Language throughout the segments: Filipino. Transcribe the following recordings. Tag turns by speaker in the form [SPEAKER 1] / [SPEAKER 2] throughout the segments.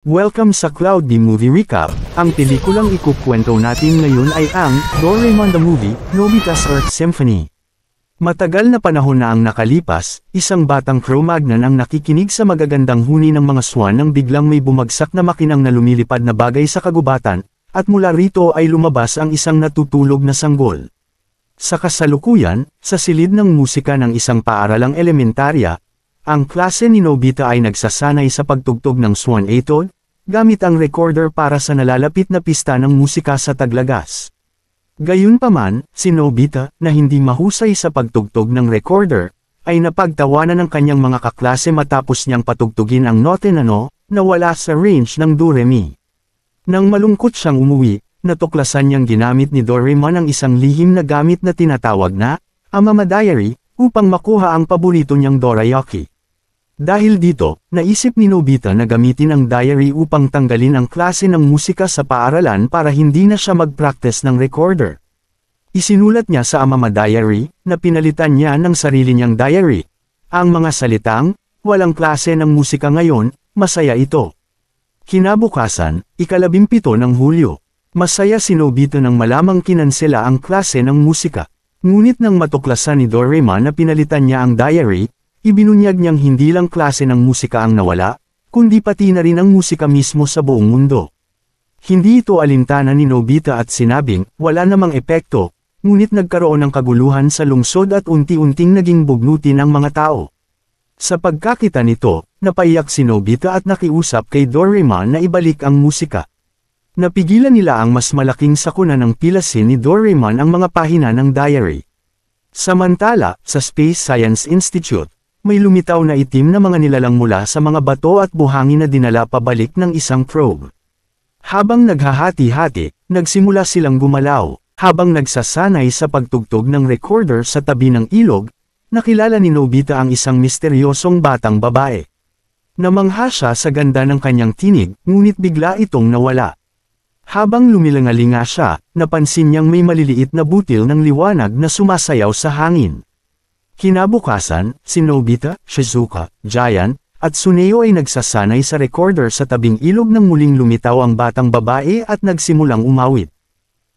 [SPEAKER 1] Welcome sa Cloudy Movie Recap. Ang pelikulang ikukwento natin ngayon ay ang Doraemon the Movie, Nobita's Earth Symphony. Matagal na panahon na ang nakalipas, isang batang Cro-Magnon ang nakikinig sa magagandang huni ng mga swan nang biglang may bumagsak na makinang na lumilipad na bagay sa kagubatan, at mula rito ay lumabas ang isang natutulog na sanggol. Sa kasalukuyan, sa silid ng musika ng isang paaralang elementarya, ang klase ni Nobita ay nagsasanay sa pagtugtog ng Swan Etude, gamit ang recorder para sa nalalapit na pista ng musika sa Taglagas. Gayunpaman, si Nobita, na hindi mahusay sa pagtugtog ng recorder, ay napagtawanan ng kanyang mga kaklase matapos niyang patugtugin ang note na na wala sa range ng do-re-mi. Nang malungkot siyang umuwi, natuklasan niyang ginamit ni Doraemon ang isang lihim na gamit na tinatawag na Amama Diary, upang makuha ang paborito niyang dorayaki. Dahil dito, naisip ni Nobita na gamitin ang diary upang tanggalin ang klase ng musika sa paaralan para hindi na siya mag-practice ng recorder. Isinulat niya sa Amama Diary, na pinalitan niya ng sarili niyang diary, ang mga salitang, walang klase ng musika ngayon, masaya ito. Kinabukasan, 17 ng Hulyo. Masaya si Nobita nang malamang kinansela ang klase ng musika. Ngunit nang matuklasan ni Doraemon na pinalitan niya ang diary, ibinunyag niyang hindi lang klase ng musika ang nawala, kundi pati na rin ang musika mismo sa buong mundo. Hindi ito alintana ni Nobita at sinabing, wala namang epekto, ngunit nagkaroon ng kaguluhan sa lungsod at unti-unting naging bugnutin ang mga tao. Sa pagkakita nito, napaiyak si Nobita at nakiusap kay Doraemon na ibalik ang musika. Napigilan nila ang mas malaking sakuna ng pilasin ni Doraemon ang mga pahina ng diary. Samantala, sa Space Science Institute, may lumitaw na itim na mga nilalang mula sa mga bato at buhangin na dinala pabalik ng isang probe. Habang naghahati-hati, nagsimula silang gumalaw. Habang nagsasanay sa pagtugtog ng recorder sa tabi ng ilog, nakilala ni Nobita ang isang misteryosong batang babae. Namangha siya sa ganda ng kanyang tinig, ngunit bigla itong nawala. Habang lumilangalinga siya, napansin niyang may maliliit na butil ng liwanag na sumasayaw sa hangin. Kinabukasan, si Nobita, Shizuka, Giant, at Suneo ay nagsasanay sa recorder sa tabing ilog nang muling lumitaw ang batang babae at nagsimulang umawit.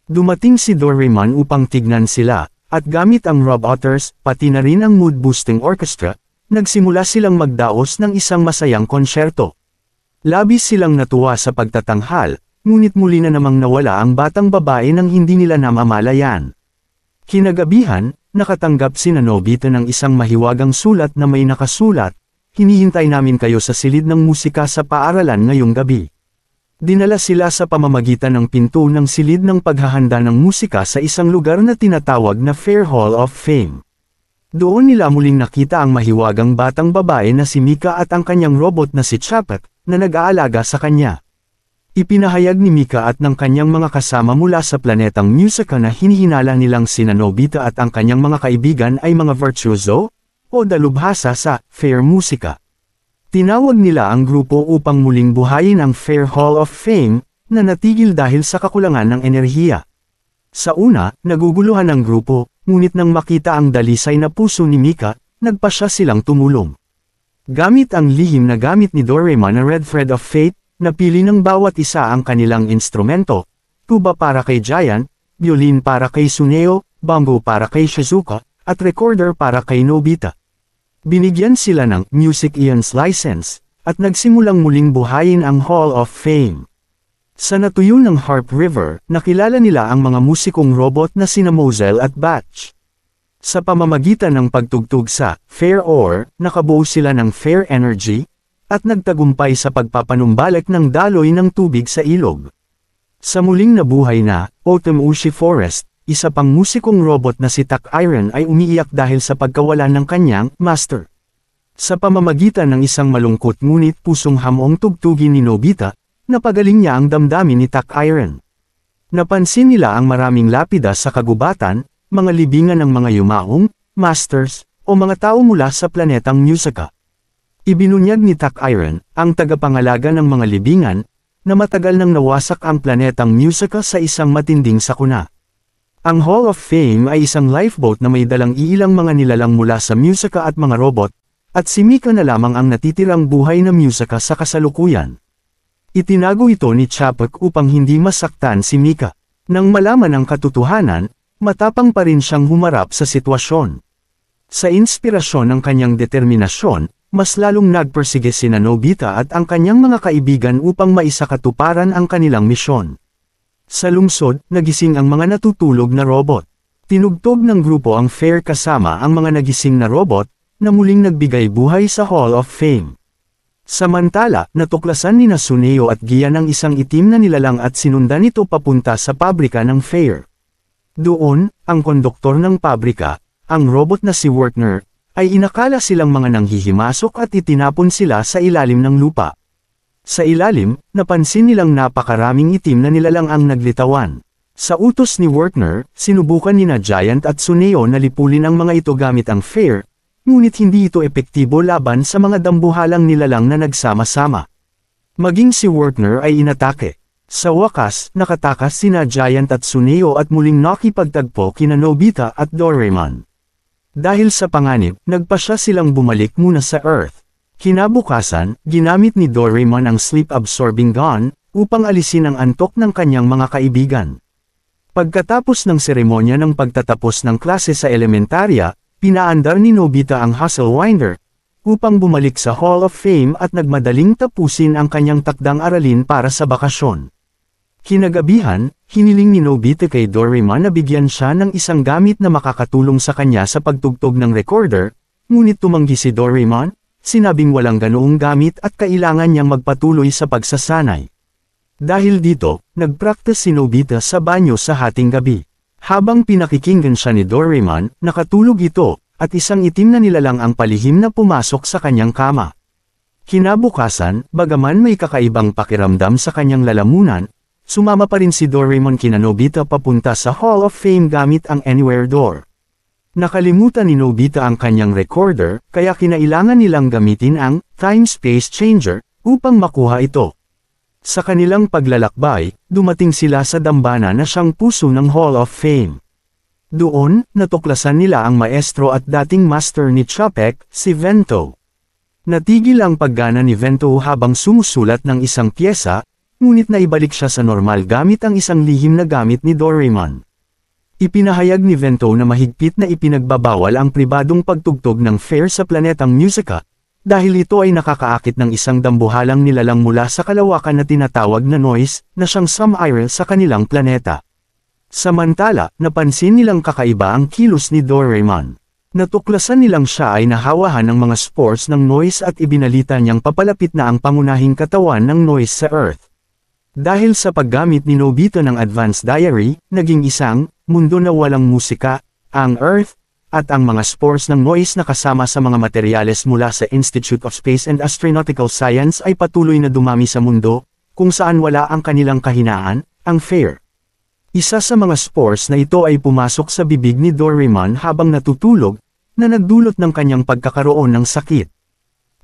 [SPEAKER 1] Dumating si Doraemon upang tignan sila, at gamit ang Robotters, pati na rin ang mood-boosting orchestra, nagsimula silang magdaos ng isang masayang konsyerto. Labis silang natuwa sa pagtatanghal, ngunit muli na namang nawala ang batang babae nang hindi nila namamalayan. Kinagabihan, nakatanggap si Nobita ng isang mahiwagang sulat na may nakasulat, hinihintay namin kayo sa silid ng musika sa paaralan ngayong gabi. Dinala sila sa pamamagitan ng pinto ng silid ng paghahanda ng musika sa isang lugar na tinatawag na Fair Hall of Fame. Doon nila muling nakita ang mahiwagang batang babae na si Mika at ang kanyang robot na si Chapat, na nag-aalaga sa kanya. Ipinahayag ni Mika at ng kanyang mga kasama mula sa planetang Musica na hinihinala nilang sina Nobita at ang kanyang mga kaibigan ay mga virtuoso, o dalubhasa sa Fair Musica. Tinawag nila ang grupo upang muling buhayin ang Fair Hall of Fame, na natigil dahil sa kakulangan ng enerhiya. Sa una, naguguluhan ang grupo, ngunit nang makita ang dalisay na puso ni Mika, nagpasya silang tumulong. Gamit ang lihim na gamit ni Doraemon na Red Thread of Fate, napili ng bawat isa ang kanilang instrumento, tuba para kay Giant, violin para kay Suneo, bongo para kay Shizuka, at recorder para kay Nobita. Binigyan sila ng Music Eons License, at nagsimulang muling buhayin ang Hall of Fame. Sa natuyo ng Harp River, nakilala nila ang mga musikong robot na sina Moselle at Batch. Sa pamamagitan ng pagtugtog sa Fair Ore, nakabuo sila ng Fair Energy, at nagtagumpay sa pagpapanumbalik ng daloy ng tubig sa ilog. Sa muling nabuhay na Autumn Ushi Forest, isa pang musikong robot na si Tak Iron ay umiiyak dahil sa pagkawala ng kanyang master. Sa pamamagitan ng isang malungkot ngunit pusong hamong tugtugin ni Nobita, napagaling niya ang damdamin ni Tak Iron. Napansin nila ang maraming lapida sa kagubatan, mga libingan ng mga yumaong, masters, o mga tao mula sa planetang Musica. Ibinunyag ni Tak Iron, ang tagapangalaga ng mga libingan, na matagal nang nawasak ang planetang Musica sa isang matinding sakuna. Ang Hall of Fame ay isang lifeboat na may dalang iilang mga nilalang mula sa Musica at mga robot, at si Mika na lamang ang natitirang buhay na Musica sa kasalukuyan. Itinago ito ni Chapek upang hindi masaktan si Mika. Nang malaman ang katotohanan, matapang pa rin siyang humarap sa sitwasyon. Sa inspirasyon ng kanyang determinasyon, mas lalong nagpersige sina Nobita at ang kanyang mga kaibigan upang maisakatuparan ang kanilang misyon. Sa lungsod, nagising ang mga natutulog na robot. Tinugtog ng grupo ang Fair kasama ang mga nagising na robot, na muling nagbigay buhay sa Hall of Fame. Samantala, natuklasan ni Suneo at Gia ng isang itim na nilalang at sinundan ito papunta sa pabrika ng Fair. Doon, ang konduktor ng pabrika, ang robot na si Wertner, ay inakala silang mga nanghihimasok at itinapon sila sa ilalim ng lupa. Sa ilalim, napansin nilang napakaraming itim na nilalang ang naglitawan. Sa utos ni Wertner, sinubukan nina Giant at Suneo na lipulin ang mga ito gamit ang Fair, ngunit hindi ito epektibo laban sa mga dambuhalang nilalang na nagsama-sama. Maging si Wertner ay inatake. Sa wakas, nakatakas sina Giant at Suneo at muling nakipagtagpo kina Nobita at Doraemon. Dahil sa panganib, nagpasya silang bumalik muna sa Earth. Kinabukasan, ginamit ni Doraemon ang sleep-absorbing gun, upang alisin ang antok ng kanyang mga kaibigan. Pagkatapos ng seremonya ng pagtatapos ng klase sa elementarya, pinaandar ni Nobita ang Hustle Winder, upang bumalik sa Hall of Fame at nagmadaling tapusin ang kanyang takdang aralin para sa bakasyon. Kinagabihan, hiniling ni Nobita kay Doraemon na bigyan siya ng isang gamit na makakatulong sa kanya sa pagtugtog ng recorder, ngunit tumanggi si Doraemon, sinabing walang ganoong gamit at kailangan niyang magpatuloy sa pagsasanay. Dahil dito, nagpractice si Nobita sa banyo sa hating gabi. Habang pinakikinggan siya ni Doraemon, nakatulog ito, at isang itim na nilalang ang palihim na pumasok sa kanyang kama. Kinabukasan, bagaman may kakaibang pakiramdam sa kanyang lalamunan, sumama pa rin si Doraemon kina Nobita papunta sa Hall of Fame gamit ang Anywhere Door. Nakalimutan ni Nobita ang kanyang recorder, kaya kinailangan nilang gamitin ang Time-Space Changer upang makuha ito. Sa kanilang paglalakbay, dumating sila sa dambana na siyang puso ng Hall of Fame. Doon, natuklasan nila ang maestro at dating master ni Chapek, si Vento. Natigil ang paggana ni Vento habang sumusulat ng isang pyesa, ngunit naibalik siya sa normal gamit ang isang lihim na gamit ni Doraemon. Ipinahayag ni Vento na mahigpit na ipinagbabawal ang pribadong pagtugtog ng Fair sa planetang Musica, dahil ito ay nakakaakit ng isang dambuhalang nilalang mula sa kalawakan na tinatawag na noise, na siyang Sum-Irel sa kanilang planeta. Samantala, napansin nilang kakaiba ang kilos ni Doraemon. Natuklasan nilang siya ay nahawahan ng mga spores ng noise at ibinalita niyang papalapit na ang pangunahing katawan ng noise sa Earth. Dahil sa paggamit ni Nobita ng Advanced Diary, naging isang mundo na walang musika, ang Earth, at ang mga spores ng noise na kasama sa mga materyales mula sa Institute of Space and Astronautical Science ay patuloy na dumami sa mundo, kung saan wala ang kanilang kahinaan, ang Fair. Isa sa mga spores na ito ay pumasok sa bibig ni Doraemon habang natutulog, na nagdulot ng kanyang pagkakaroon ng sakit.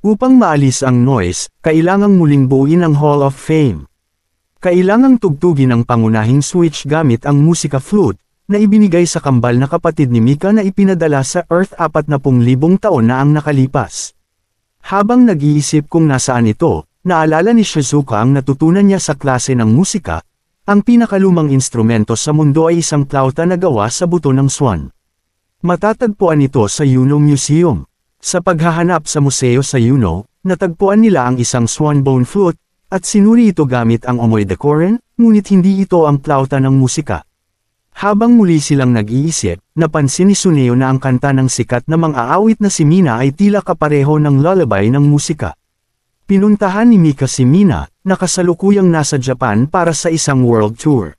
[SPEAKER 1] Upang maalis ang noise, kailangang muling buuin ang Hall of Fame. Kailangang tugtugin ang pangunahing switch gamit ang musika flute, na ibinigay sa kambal na kapatid ni Mika na ipinadala sa Earth 40,000 taon na ang nakalipas. Habang nag-iisip kung nasaan ito, naalala ni Shizuka ang natutunan niya sa klase ng musika, ang pinakalumang instrumento sa mundo ay isang plauta na gawa sa buto ng swan. Matatagpuan ito sa Yuno Museum. Sa paghahanap sa museo sa Yuno, natagpuan nila ang isang swan bone flute, at sinuri ito gamit ang Omoy Dekoren, ngunit hindi ito ang plauta ng musika. Habang muli silang nag-iisip, napansin ni Suneo na ang kanta ng sikat na mang-aawit na si Mina ay tila kapareho ng lullaby ng musika. Pinuntahan ni Mika si Mina, na kasalukuyang nasa Japan para sa isang world tour.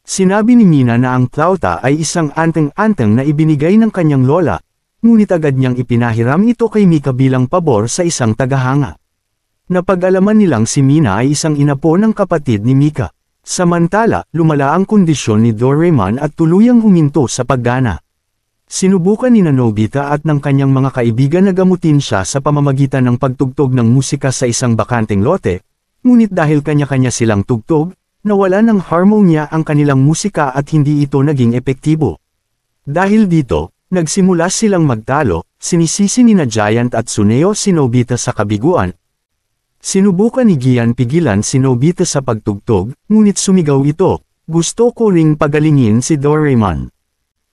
[SPEAKER 1] Sinabi ni Mina na ang plauta ay isang anteng-anteng na ibinigay ng kanyang lola, ngunit agad niyang ipinahiram ito kay Mika bilang pabor sa isang tagahanga. Napag-alaman nilang si Mina ay isang inapo ng kapatid ni Mika. Samantala, lumala ang kondisyon ni Doraemon at tuluyang huminto sa paggana. Sinubukan ni Nobita at ng kanyang mga kaibigan na gamutin siya sa pamamagitan ng pagtugtog ng musika sa isang bakanteng lote, ngunit dahil kanya-kanya silang tugtog, nawala ng harmonya ang kanilang musika at hindi ito naging epektibo. Dahil dito, nagsimula silang magtalo, sinisisi ni Giant at Suneo si Nobita sa kabiguan, Sinubukan ni Gian pigilan si Nobita sa pagtugtog, ngunit sumigaw ito, "Gusto ko ring pagalingin si Doraemon."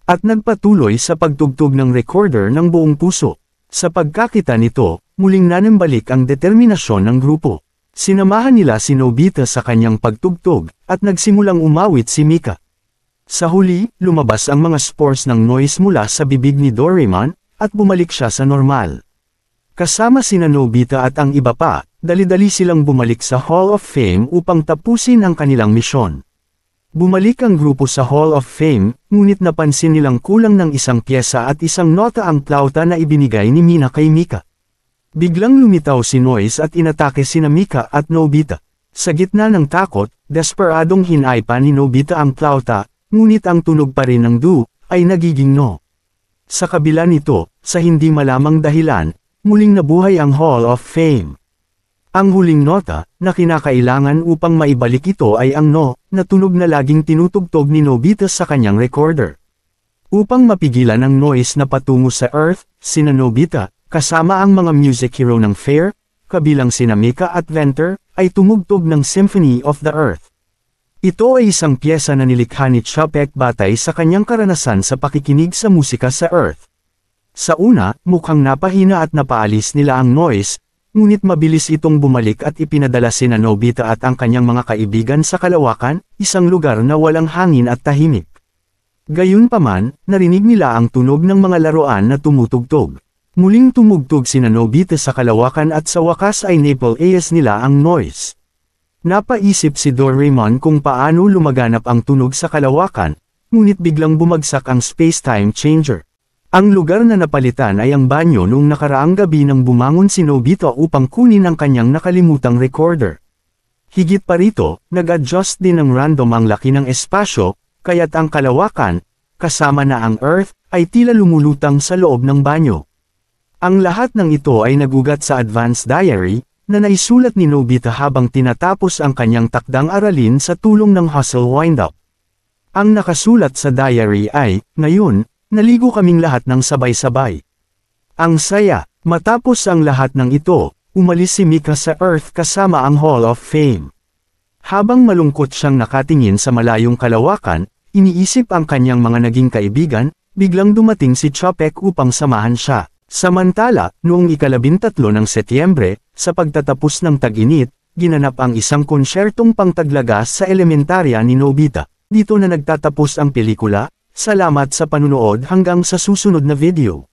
[SPEAKER 1] At nagpatuloy sa pagtugtog ng recorder ng buong puso. Sa pagkakita nito, muling nanambalik ang determinasyon ng grupo. Sinamahan nila si Nobita sa kanyang pagtugtog, at nagsimulang umawit si Mika. Sa huli, lumabas ang mga spores ng noise mula sa bibig ni Doraemon, at bumalik siya sa normal. Kasama sina Nobita at ang iba pa, dali-dali silang bumalik sa Hall of Fame upang tapusin ang kanilang misyon. Bumalik ang grupo sa Hall of Fame, ngunit napansin nilang kulang ng isang pyesa at isang nota ang plauta na ibinigay ni Mina kay Mika. Biglang lumitaw si Noise at inatake sina Mika at Nobita. Sa gitna ng takot, desperadong hinaipa ni Nobita ang plauta, ngunit ang tunog pa rin ng do, ay nagiging no. Sa kabila nito, sa hindi malamang dahilan, muling nabuhay ang Hall of Fame. Ang huling nota, na kinakailangan upang maibalik ito ay ang no, na tunog na laging tinutugtog ni Nobita sa kanyang recorder. Upang mapigilan ang noise na patungo sa Earth, sina Nobita, kasama ang mga music hero ng Fair, kabilang sina Mika at Venter, ay tumugtog ng Symphony of the Earth. Ito ay isang pyesa na nilikha ni Chopek batay sa kanyang karanasan sa pakikinig sa musika sa Earth. Sa una, mukhang napahina at napaalis nila ang noise, ngunit mabilis itong bumalik at ipinadala sina Nobita at ang kanyang mga kaibigan sa Kalawakan, isang lugar na walang hangin at tahimik. Gayunpaman, narinig nila ang tunog ng mga laruan na tumutugtog. Muling tumugtog sina Nobita sa Kalawakan at sa wakas ay napal-ayos nila ang noise. Napaisip si Doraemon kung paano lumaganap ang tunog sa Kalawakan, ngunit biglang bumagsak ang space-time changer. Ang lugar na napalitan ay ang banyo noong nakaraang gabi nang bumangon si Nobita upang kunin ang kanyang nakalimutang recorder. Higit pa rito, nag-adjust din ng random ang laki ng espasyo, kaya't ang Kalawakan, kasama na ang Earth, ay tila lumulutang sa loob ng banyo. Ang lahat ng ito ay nagugat sa advance diary, na naisulat ni Nobita habang tinatapos ang kanyang takdang aralin sa tulong ng Hustle Wind-Up. Ang nakasulat sa diary ay, "Ngayon, naligo kaming lahat ng sabay-sabay. Ang saya." Matapos ang lahat ng ito, umalis si Mika sa Earth kasama ang Hall of Fame. Habang malungkot siyang nakatingin sa malayong Kalawakan, iniisip ang kanyang mga naging kaibigan, biglang dumating si Chopek upang samahan siya. Samantala, noong ika-13 ng Setyembre, sa pagtatapos ng tag-init, ginanap ang isang konsyertong pangtaglagas sa elementarya ni Nobita. Dito na nagtatapos ang pelikula. Salamat sa panunood hanggang sa susunod na video.